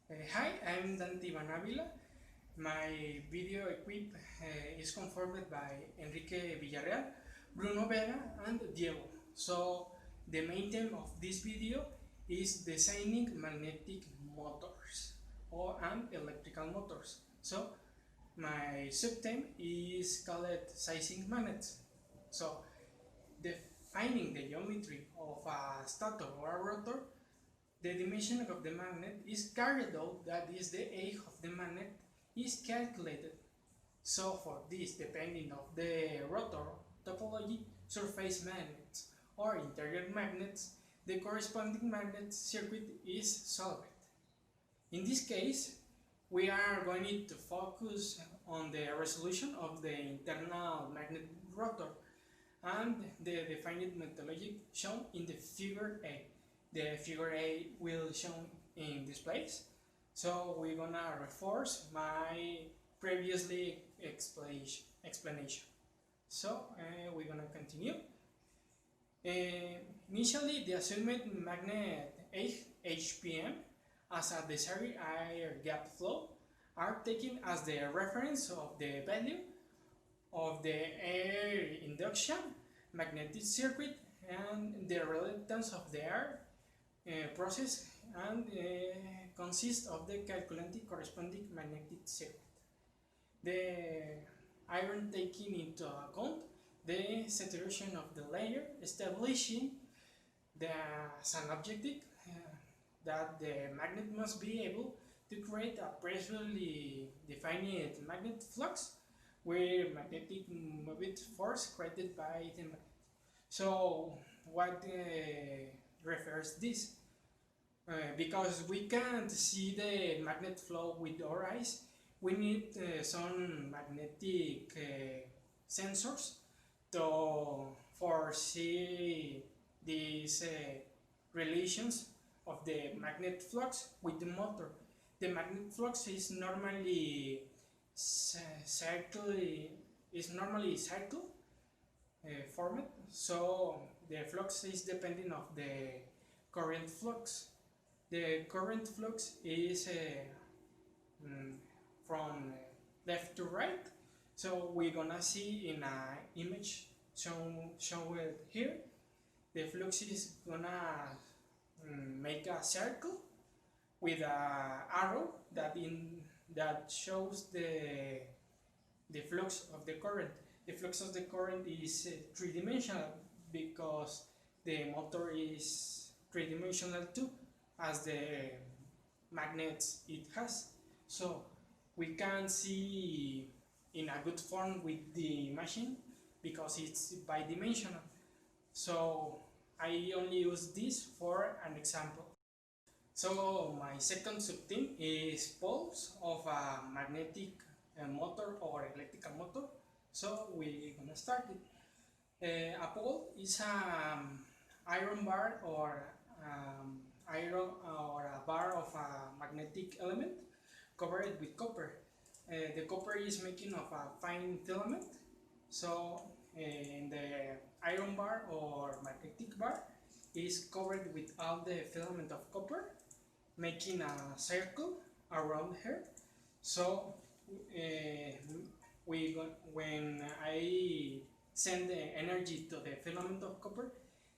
Hi, I'm Dante Avila. My video equip is conformed by Enrique Villareal, Bruno Vega, and Diego. So the main theme of this video is designing magnetic motors and electrical motors. So my subtheme is called sizing magnets. So defining the geometry of a stator or a rotor, the dimension of the magnet is carried out, that is the age of the magnet is calculated. So for this, depending of the rotor topology, surface magnets or interior magnets, the corresponding magnet circuit is solved. In this case, we are going to focus on the resolution of the internal magnet rotor and the defined methodology shown in the figure A. The figure A will show in this place. So we're gonna reinforce my previously explanation. So we're gonna continue. Initially, the assumed magnet HPM as a desired air gap flow are taken as the reference of the value of the air induction magnetic circuit and the reluctance of the air process and consists of the calculated corresponding magnetic circuit. The iron taking into account the saturation of the layer, establishing as an objective that the magnet must be able to create a precisely defined magnetic flux where magnetic moving force created by the magnet. So what refers this? Because we can't see the magnet flow with our eyes, we need some magnetic sensors to foresee these relations of the magnet flux with the motor. The magnet flux is normally circle formed, so the flux is depending of the current flux. The current flux is from left to right, so we're gonna see in an image shown here. The flux is gonna make a circle with a arrow that shows the flux of the current. The flux of the current is three-dimensional because the motor is three-dimensional too, as the magnets it has. So we can see in a good form with the machine because it's bidimensional. So I only use this for an example. So my second subtheme is poles of a magnetic motor or electrical motor. So we're gonna start it. A pole is an iron bar or a bar of a magnetic element covered with copper. The copper is making of a fine filament. So in the iron bar or magnetic bar is covered with all the filament of copper, making a circle around her. So when I send the energy to the filament of copper,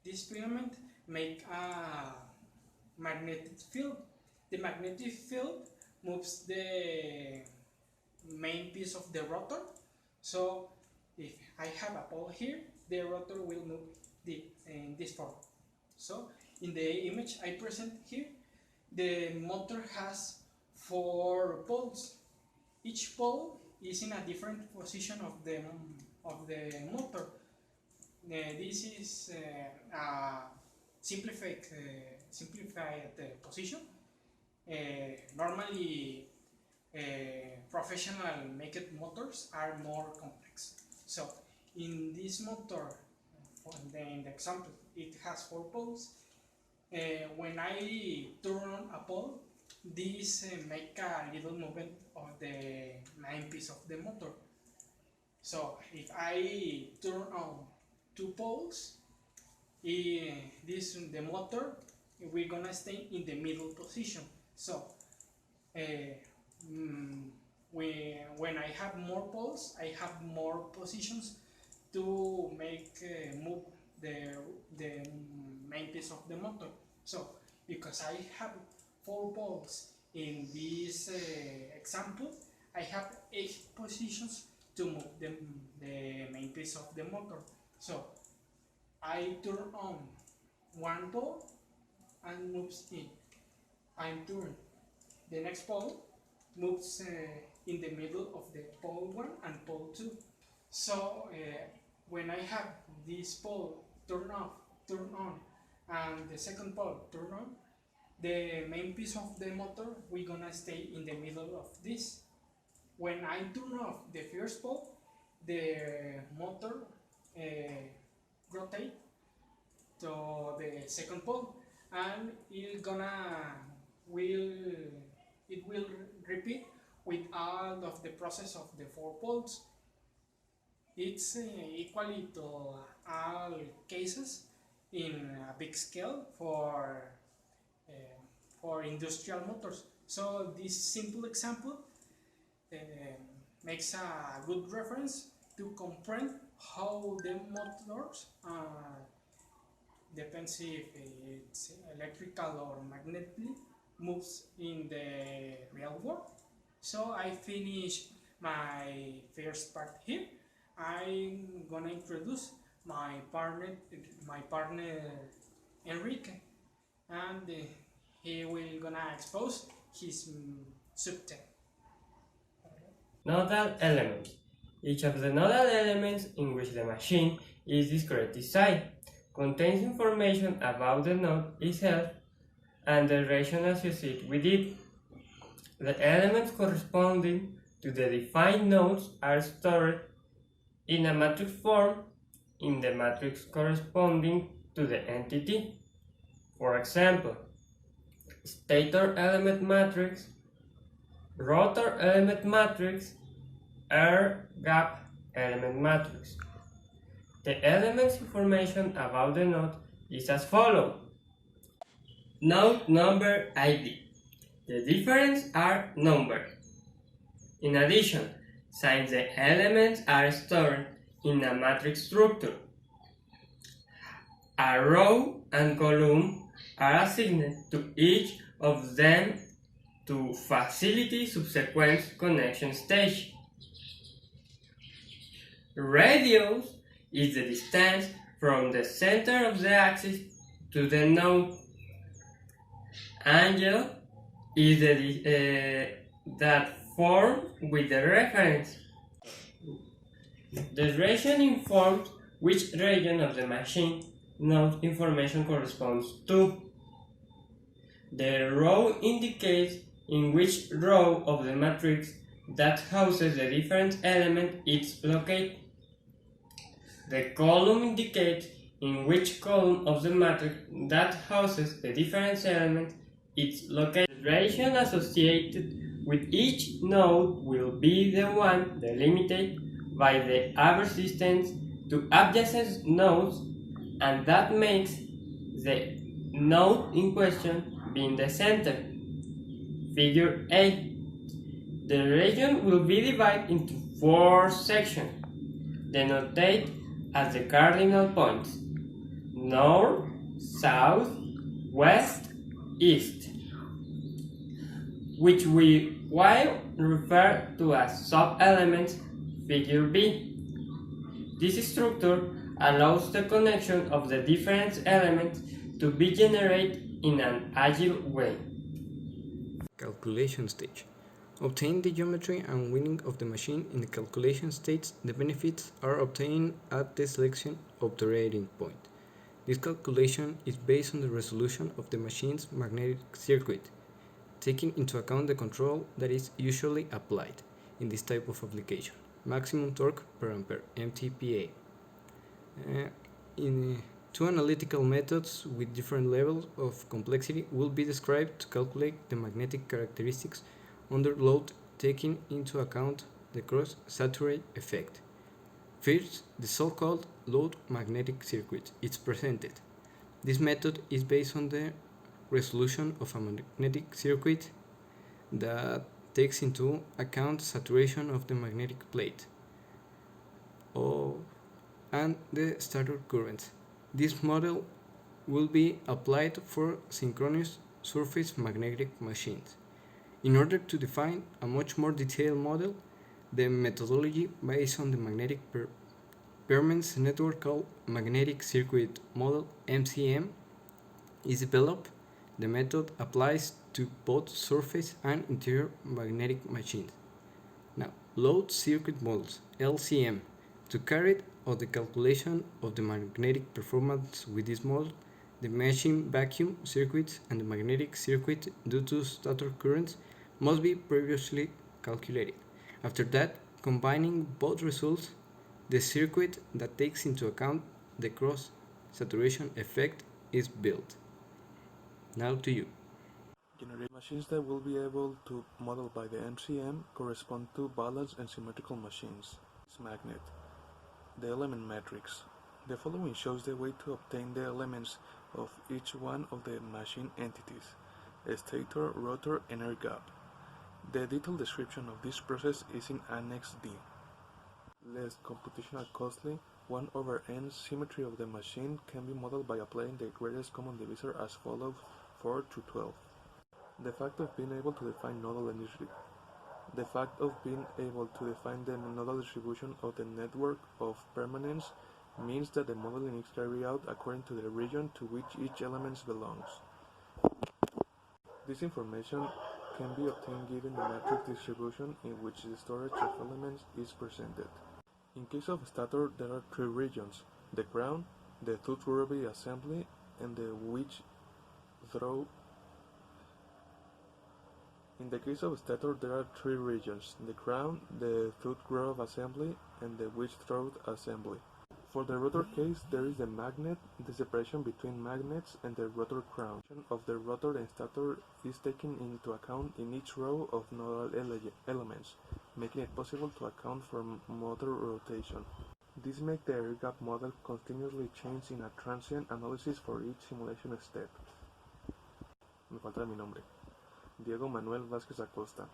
this filament make a magnetic field. The magnetic field moves the main piece of the rotor. So if I have a pole here, the rotor will move in this form. So in the image I present here, the motor has 4 poles. Each pole is in a different position of the motor. This is a simplified position. Normally, professional made motors are more complex. So in this motor, in the example, it has 4 poles. When I turn on a pole, this make a little movement of the main piece of the motor. So if I turn on 2 poles, the motor we're gonna stay in the middle position. So when I have more poles, I have more positions to make move the main piece of the motor. So because I have 4 poles in this example, I have 8 positions to move the main piece of the motor. So I turn on one pole and moves in. I turn the next pole, moves in the middle of the pole 1 and pole 2. So when I have this pole turn off, turn on, and the second pole turn on, the main piece of the motor we're gonna stay in the middle of this. When I turn off the first pole, the motor rotate to the second pole, and it will repeat with all of the process of the 4 poles. It's equally to all cases in a big scale for industrial motors. So this simple example makes a good reference to comprehend how the motors depends if it's electrical or magnetically moves in the real world. So I finish my first part here. I'm gonna introduce my partner Enrique, and he will gonna expose his subject. Nodal elements. Each of the nodal elements in which the machine is discretized contains information about the node itself and the relation associated with it. The elements corresponding to the defined nodes are stored in a matrix form in the matrix corresponding to the entity. For example, stator element matrix, rotor element matrix, air gap element matrix. The element's information about the node is as follows. Node number ID. The differences are numbered. In addition, since the elements are stored in a matrix structure, a row and column are assigned to each of them to facilitate subsequent connection stage. Radius is the distance from the center of the axis to the node. Angle is that form with the reference. The region informs which region of the machine node information corresponds to. The row indicates in which row of the matrix that houses the different element is located. The column indicates in which column of the matrix that houses the different element is located. The relation associated with each node will be the one delimited by the average distance to adjacent nodes, and that makes the node in question being the center. Figure 8. The region will be divided into 4 sections, denoted as the cardinal points: north, south, west, east, which we will refer to as sub-elements. Figure B. This structure allows the connection of the different elements to be generated in an agile way. Calculation stage. Obtain the geometry and winding of the machine. In the calculation stage, the benefits are obtained at the selection of the operating point. This calculation is based on the resolution of the machine's magnetic circuit, taking into account the control that is usually applied in this type of application. Maximum torque per ampere, MTPA. Two analytical methods with different levels of complexity will be described to calculate the magnetic characteristics under load, taking into account the cross-saturate effect. First, the so-called load magnetic circuit is presented. This method is based on the resolution of a magnetic circuit that takes into account saturation of the magnetic plate and the stator currents. This model will be applied for synchronous surface magnetic machines. In order to define a much more detailed model, the methodology based on the magnetic permanence network called Magnetic Circuit Model (MCM) is developed. The method applies to both surface and interior magnetic machines. Now, load circuit models (LCM). To carry out the calculation of the magnetic performance with this model, the machine vacuum circuits and the magnetic circuit due to stator currents must be previously calculated. After that, combining both results, the circuit that takes into account the cross-saturation effect is built. Now to you. Generate machines that will be able to model by the MCM correspond to balanced and symmetrical machines. Magnet. The element matrix. The following shows the way to obtain the elements of each one of the machine entities: a stator, rotor, and air gap. The detailed description of this process is in Annex D. Less computational costly, 1/n symmetry of the machine can be modeled by applying the greatest common divisor as follows: 4 to 12. The fact of being able to define the nodal distribution of the network of permanence means that the modeling is carried out according to the region to which each element belongs. This information can be obtained given the matrix distribution in which the storage of elements is presented. In case of stator, there are three regions: the crown, the tooth rubber assembly, and the wedge throw. In the case of stator, there are three regions: the crown, the tooth groove assembly, and the wedge throat assembly. For the rotor case, there is the magnet. The separation between magnets and the rotor crown of the rotor and stator is taken into account in each row of nodal elements, making it possible to account for motor rotation. This makes the air gap model continuously change in a transient analysis for each simulation step. Me falta mi nombre. Diego Manuel Vazques Acosta.